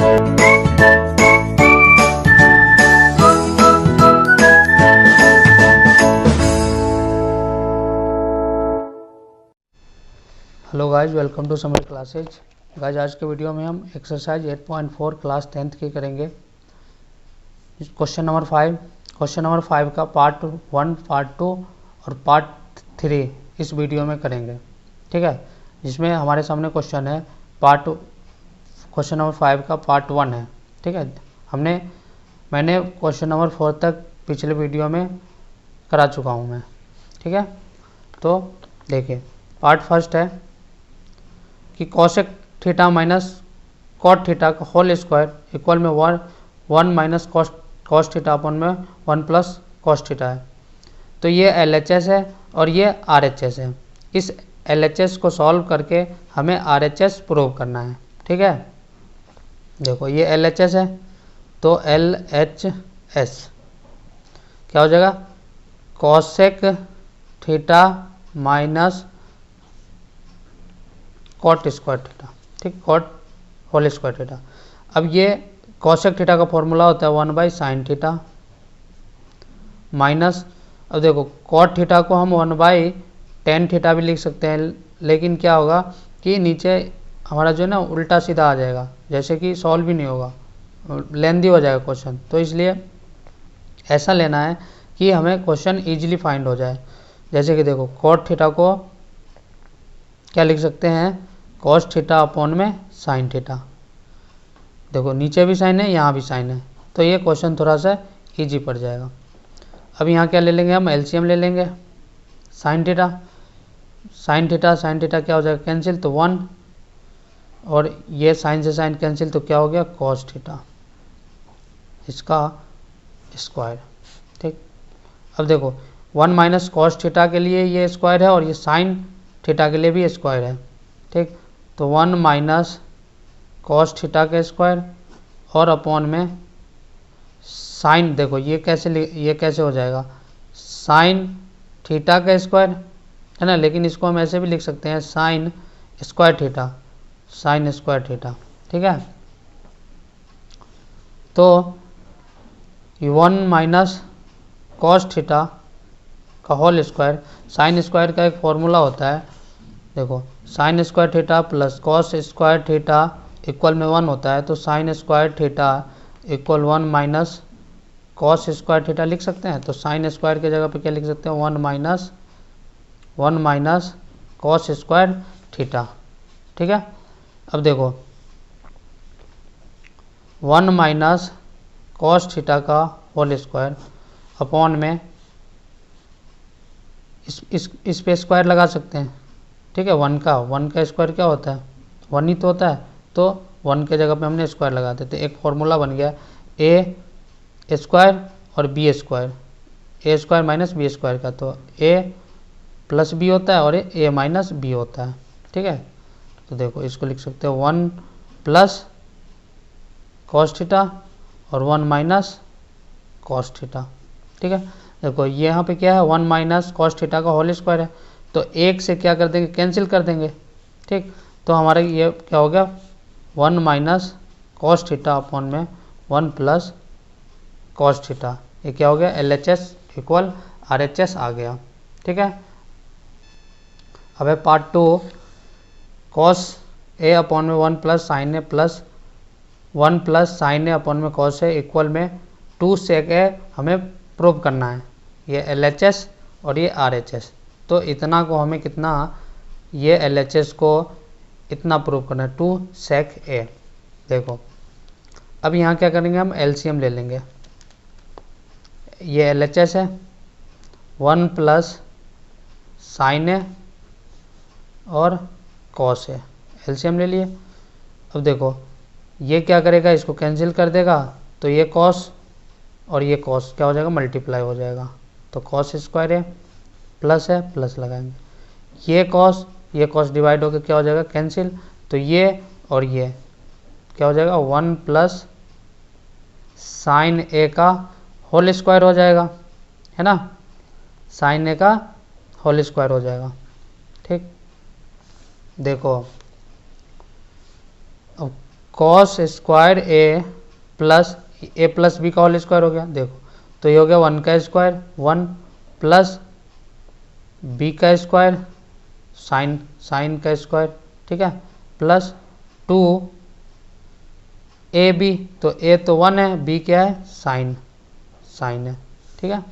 Hello guys, welcome to summer classes. Guys, आज के video में हम एक्सरसाइज 8.4 क्लास 10th की करेंगे। क्वेश्चन नंबर 5 का पार्ट 1, पार्ट 2 और पार्ट 3 इस वीडियो में करेंगे, ठीक है। जिसमें हमारे सामने क्वेश्चन है क्वेश्चन नंबर 5 का पार्ट 1 है, ठीक है। मैंने क्वेश्चन नंबर 4 तक पिछले वीडियो में करा चुका हूँ मैं, ठीक है। तो देखिए, पार्ट फर्स्ट है कि cosec theta minus cot theta का होल स्क्वायर इक्वल में 1 माइनस कॉस थीटा अपन में 1 प्लस कॉस थीटा है। तो ये LHS है और ये RHS है। इस LHS को सॉल्व करके हमें RHS प्रूव करना है, ठीक है। देखो, ये LHS है तो LHS क्या हो जाएगा, cosec theta minus cot square theta, ठीक, कॉट होल स्क्वायर थीटा। अब ये कोसेक थीटा का फॉर्मूला होता है 1/sin थीटा माइनस, अब देखो कॉट थीटा को हम 1/tan थीटा भी लिख सकते हैं, लेकिन क्या होगा कि नीचे हमारा जो है ना उल्टा सीधा आ जाएगा, जैसे कि सॉल्व भी नहीं होगा, लेंदी हो जाएगा क्वेश्चन। तो इसलिए ऐसा लेना है कि हमें क्वेश्चन इजीली फाइंड हो जाए। जैसे कि देखो, कॉट थीटा को क्या लिख सकते हैं, कॉस थीटा अपॉन में साइन थीटा। देखो, नीचे भी साइन है, यहाँ भी साइन है, तो ये क्वेश्चन थोड़ा सा इजी पड़ जाएगा। अब यहाँ क्या ले लेंगे, हम LCM ले लेंगे। साइन थीटा क्या हो जाएगा, कैंसिल, तो 1, और ये साइन से साइन कैंसिल, तो क्या हो गया, कॉस थीटा, इसका स्क्वायर, ठीक। अब देखो, 1 माइनस कॉस थीटा के लिए ये स्क्वायर है और ये साइन थीटा के लिए भी स्क्वायर है, ठीक। तो 1 माइनस कॉस थीटा का स्क्वायर और अपॉन में साइन, देखो ये कैसे हो जाएगा, साइन थीटा का स्क्वायर है ना, लेकिन इसको हम ऐसे भी लिख सकते हैं, साइन स्क्वायर थीटा, ठीक है। तो 1 माइनस कॉस थीटा का होल स्क्वायर, साइन स्क्वायर का एक फॉर्मूला होता है, देखो, sign square theta plus cos square theta equal में 1 होता है। तो sign square theta equal 1 minus cos square theta लिख सकते हैं। तो साइन स्क्वायर की जगह पे क्या लिख सकते हैं, 1 माइनस कॉस स्क्वायर थीटा, ठीक है। अब देखो, 1 माइनस कॉस थीटा का होल स्क्वायर अपॉन में इस पे स्क्वायर लगा सकते हैं, ठीक है। 1 का स्क्वायर क्या होता है, 1 ही तो होता है, तो 1 के जगह पे हमने स्क्वायर लगा देते। एक फॉर्मूला बन गया A स्क्वायर और B square, A square minus B square का, तो A प्लस B होता है और A माइनस B होता है, ठीक है। तो देखो, इसको लिख सकते हो 1 प्लस कॉस थीटा और 1 माइनस कॉस थीटा, ठीक है। देखो, ये यहाँ पे क्या है, 1 माइनस कॉस थीटा का होल स्क्वायर है, तो एक से क्या कर देंगे, कैंसिल कर देंगे, ठीक। तो हमारा ये क्या हो गया, 1 माइनस कॉस थीटा अपॉन में 1 प्लस कॉस थीटा, ये क्या हो गया, LHS इक्वल RHS आ गया, ठीक है। अब है पार्ट 2, कॉस A अपॉन में 1 plus sign A plus 1 plus sign A upon में कॉस A इक्वल में 2 सेक A हमें प्रूव करना है। ये LHS और ये RHS, तो इतना को हमें कितना, ये LHS को इतना प्रूव करना है, 2 सेक A। देखो, अब यहाँ क्या करेंगे, हम LCM ले लेंगे। ये LHS है, 1 प्लस साइन A और कॉस A, LCM ले लिए। अब देखो, ये क्या करेगा, इसको कैंसिल कर देगा, तो ये कॉस और ये कॉस क्या हो जाएगा, मल्टीप्लाई हो जाएगा। तो कॉस स्क्वायर है प्लस लगाएंगे, ये कॉस डिवाइड होकर क्या हो जाएगा, कैंसिल। तो ये और ये क्या हो जाएगा, 1 प्लस साइन A का होल स्क्वायर हो जाएगा, है ना, साइन A का होल स्क्वायर हो जाएगा, ठीक। देखो, अब कॉस स्क्वायर ए प्लस बी का होल स्क्वायर हो गया। देखो तो ये हो गया 1 का स्क्वायर, 1 प्लस बी का स्क्वायर साइन का स्क्वायर, ठीक है, प्लस 2 ए बी, तो ए तो 1 है, बी क्या है, साइन है, ठीक है।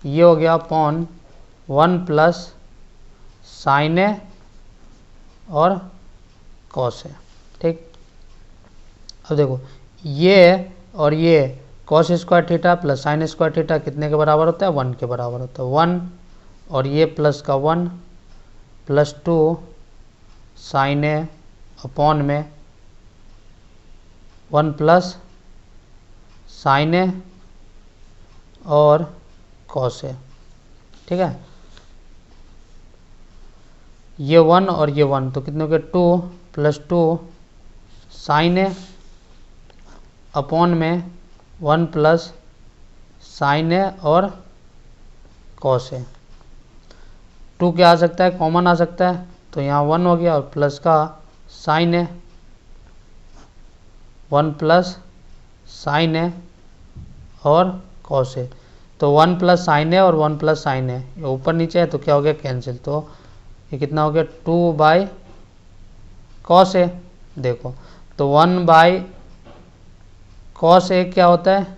ये हो गया अपॉन 1 प्लस साइन ए और कॉस है, ठीक। अब देखो ये और ये cos square theta plus sign square theta कितने के बराबर होता है, 1 के बराबर होता है, 1 और ये प्लस का 1 प्लस 2 साइन ए अपॉन में 1 प्लस साइन ए और कॉस ए, ठीक है। ये 1 और ये 1 तो कितने हो गए, 2 प्लस 2 साइन ए अपॉन में 1 प्लस साइन ए और कॉस ए। 2 क्या आ सकता है, कॉमन आ सकता है, तो यहाँ 1 हो गया और प्लस का साइन ए, 1 प्लस साइन ए और कॉस ए, तो 1 प्लस साइन ए और 1 प्लस साइन ए ये ऊपर नीचे है तो क्या हो गया, कैंसिल, तो ये कितना हो गया, 2 बाई कॉस ए। देखो तो 1 बाई कॉस ए क्या होता है,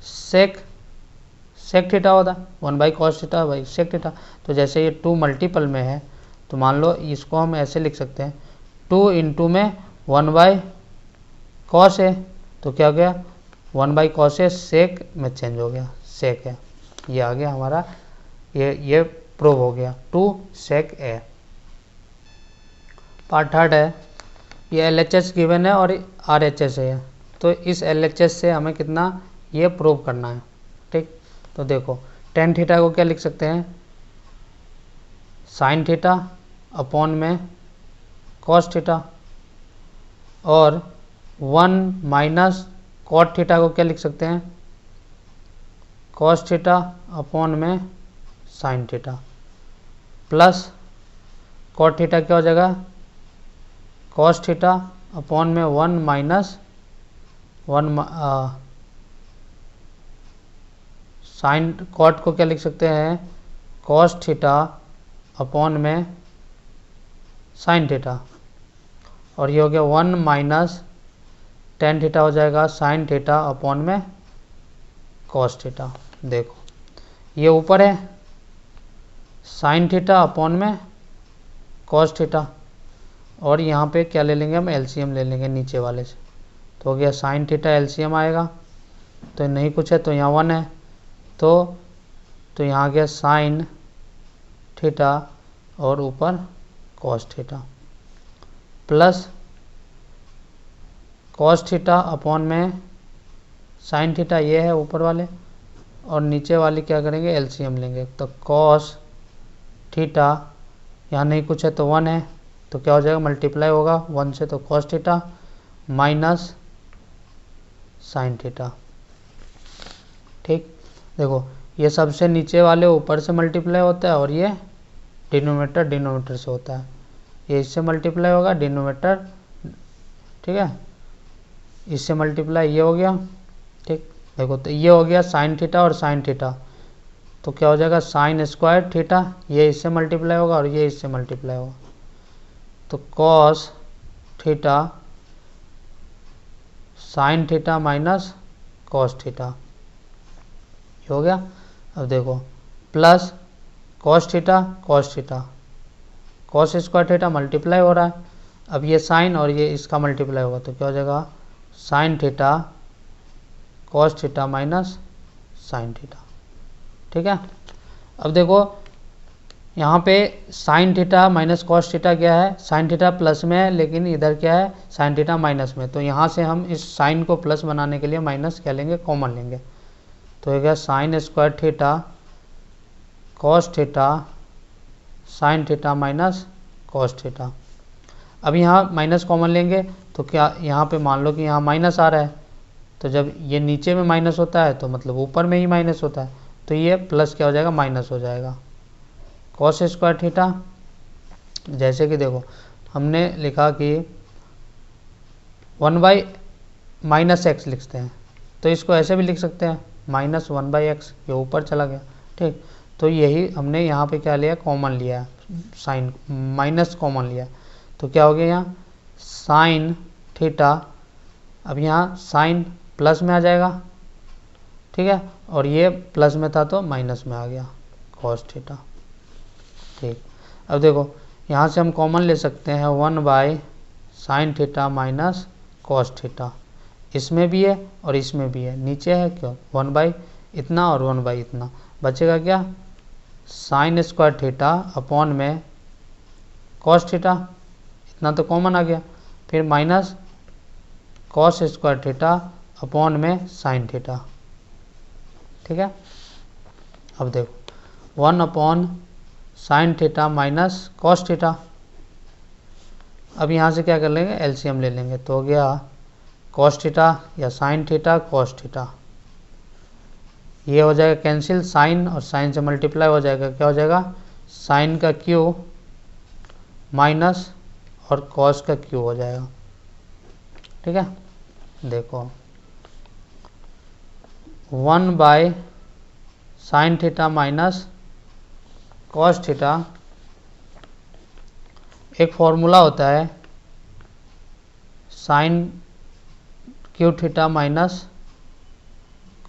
सेक थीटा होता है, 1 by cos theta by sec theta. तो जैसे ये 2 मल्टीपल में है तो मान लो इसको हम ऐसे लिख सकते हैं, 2 इंटू में 1 बाई कॉस ए, तो क्या हो गया, 1 बाई कॉस ए सेक में चेंज हो गया, सेक है, ये आ गया हमारा, ये प्रूव हो गया, 2 सेक ए। पार्ट थर्ड है, ये LHS गिवन है और RHS है, तो इस LHS से हमें कितना ये प्रूव करना है, ठीक। तो देखो टेन थीटा को क्या लिख सकते हैं, साइन थीटा अपॉन में कॉस थीटा, और 1 माइनस कॉट थीटा को क्या लिख सकते हैं, कॉस थीटा अपॉन में sine theta, plus cot theta क्या हो जाएगा, कॉस थीटा अपॉन में 1 माइनस 1 साइन, कॉट को क्या लिख सकते हैं, कॉस थीटा अपॉन में साइन थीटा, और ये हो गया 1 माइनस टेन थीटा हो जाएगा साइन थीटा अपॉन में कॉस थीटा। देखो ये ऊपर है साइन थीटा अपॉन में कॉस थीटा, और यहाँ पे क्या ले लेंगे हम, LCM ले लेंगे नीचे वाले से, तो हो गया साइन थीटा LCM आएगा, तो नहीं कुछ है तो यहाँ 1 है, तो यहाँ आ गया साइन थीटा और ऊपर cos theta, plus cos theta upon में साइन थीटा, ये है ऊपर वाले, और नीचे वाली क्या करेंगे, LCM लेंगे, तो कॉस थीटा यहाँ नहीं कुछ है तो 1 है, तो क्या हो जाएगा, मल्टीप्लाई होगा 1 से, तो cos theta minus sine theta, ठीक। देखो ये सबसे नीचे वाले ऊपर से मल्टीप्लाई होता है और ये डिनोमिनेटर से होता है, ये इससे मल्टीप्लाई होगा डिनोमिनेटर, ठीक है, इससे मल्टीप्लाई ये हो गया, ठीक। देखो तो ये हो गया साइन थीटा और साइन थीटा, तो क्या हो जाएगा, साइन स्क्वायर थीटा, ये इससे मल्टीप्लाई होगा और ये इससे मल्टीप्लाई होगा, तो cos theta sine theta minus cos theta, ये हो गया। अब देखो plus cos theta cos square theta multiply हो रहा है, अब ये साइन और ये इसका मल्टीप्लाई होगा, तो क्या हो जाएगा, sign theta cos theta minus sine theta, ठीक है। अब देखो यहाँ पे sign theta minus cos theta क्या है, साइन थीटा प्लस में है लेकिन इधर क्या है, साइन थीटा माइनस में, तो यहाँ से हम इस साइन को प्लस बनाने के लिए माइनस क्या लेंगे, कॉमन लेंगे, तो ये क्या, sign square theta cos theta sine theta minus cos theta. अब यहाँ माइनस कॉमन लेंगे तो क्या, यहाँ पे मान लो कि यहाँ माइनस आ रहा है, तो जब ये नीचे में माइनस होता है तो मतलब ऊपर में ही माइनस होता है, तो ये प्लस क्या हो जाएगा, माइनस हो जाएगा, कॉस स्क्वायर थीटा, जैसे कि देखो हमने लिखा कि 1/-x लिखते हैं। तो इसको ऐसे भी लिख सकते हैं -1/x, ये ऊपर चला गया। ठीक, तो यही हमने यहाँ पे क्या लिया, कॉमन लिया है, साइन माइनस कॉमन लिया। तो क्या हो गया यहाँ साइन थीटा, अब यहाँ साइन प्लस में आ जाएगा, ठीक है, और ये प्लस में था तो माइनस में आ गया कॉस थीटा। ठीक, अब देखो यहाँ से हम कॉमन ले सकते हैं 1/sin theta minus cos theta, इसमें भी है और इसमें भी है, नीचे है क्यों 1/ इतना और 1/ इतना, बचेगा क्या साइन स्क्वायर थीटा अपॉन में कॉस थीटा, इतना तो कॉमन आ गया, फिर minus cos square theta upon में साइन थीटा। ठीक है, अब देखो 1/sin theta minus cos theta, अब यहाँ से क्या कर लेंगे एलसीएम ले लेंगे, तो हो गया कॉस थीटा या साइन थीटा कॉस थीटा, ये हो जाएगा कैंसिल, साइन और साइन से मल्टीप्लाई हो जाएगा, क्या हो जाएगा साइन का क्यू माइनस और कॉस का क्यू हो जाएगा। ठीक है, देखो 1/sin theta minus cos theta, एक फॉर्मूला होता है sine cube theta minus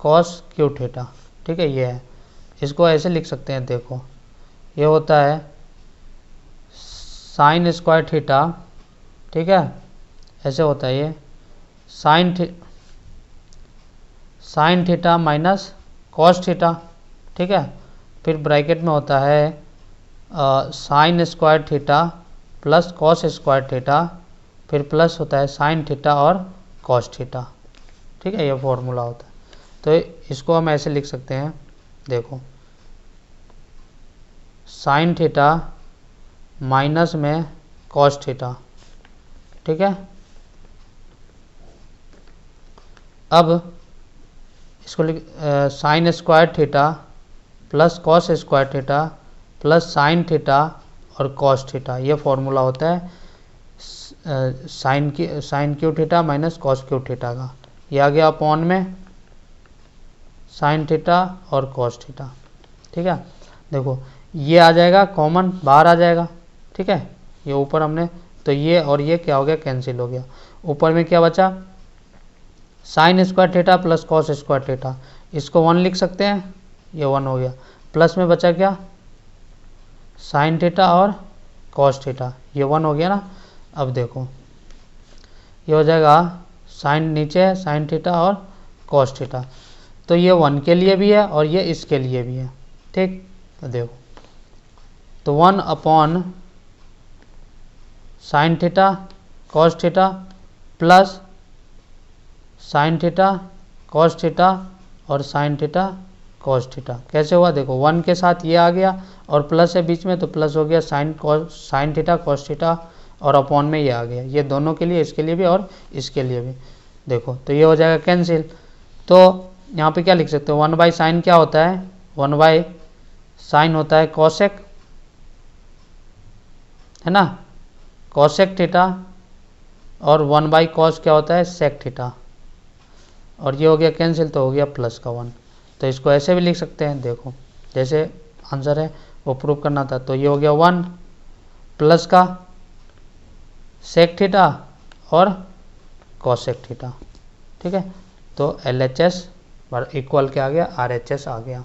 cos cube theta. ठीक है, ये है, इसको ऐसे लिख सकते हैं, देखो ये होता है साइन स्क्वायर थीटा, ठीक है, ऐसे होता है ये sign theta minus cos theta, ठीक है, फिर ब्रैकेट में होता है sign square theta plus cos square theta, फिर प्लस होता है साइन थीटा और कॉस थीटा। ठीक है, ये फॉर्मूला होता है, तो इसको हम ऐसे लिख सकते हैं, देखो साइन थीटा माइनस में कॉस थीटा। ठीक है, अब इसको लिख sine square theta plus cos square theta plus sine theta और कॉस थीटा, ये फॉर्मूला होता है sine cube theta minus cos cube theta का, ये आ गया अपॉन में साइन थीटा और कॉस थीटा। ठीक है, देखो ये आ जाएगा कॉमन, बाहर आ जाएगा। ठीक है, ये ऊपर हमने, तो ये और ये क्या हो गया कैंसिल हो गया, ऊपर में क्या बचा sign square theta plus cos square theta, इसको 1 लिख सकते हैं, ये 1 हो गया, प्लस में बचा क्या साइन थीटा और कॉस थीटा, ये 1 हो गया ना। अब देखो ये हो जाएगा साइन नीचे है साइन थीटा और कॉस थीटा, तो ये 1 के लिए भी है और ये इसके लिए भी है। ठीक, तो देखो तो 1/sin theta cos theta plus sine theta cos theta और साइन थीटा कॉस थीटा, कैसे हुआ देखो 1 के साथ ये आ गया और प्लस है बीच में, तो प्लस हो गया साइन थीटा कॉस थीटा और अपॉन में ये आ गया, ये दोनों के लिए, इसके लिए भी और इसके लिए भी। देखो तो ये हो जाएगा कैंसिल, तो यहाँ पे क्या लिख सकते हो 1/sin क्या होता है 1/sin होता है कॉसेक, है ना, कॉसेक थीटा, और 1/cos क्या होता है सेक थीटा, और ये हो गया कैंसिल, तो हो गया प्लस का 1। तो इसको ऐसे भी लिख सकते हैं, देखो जैसे आंसर है वो प्रूव करना था, तो ये हो गया 1 प्लस का सेक थीटा और कॉसेक थीटा। ठीक है, तो LHS इक्वल क्या आ गया RHS आ गया।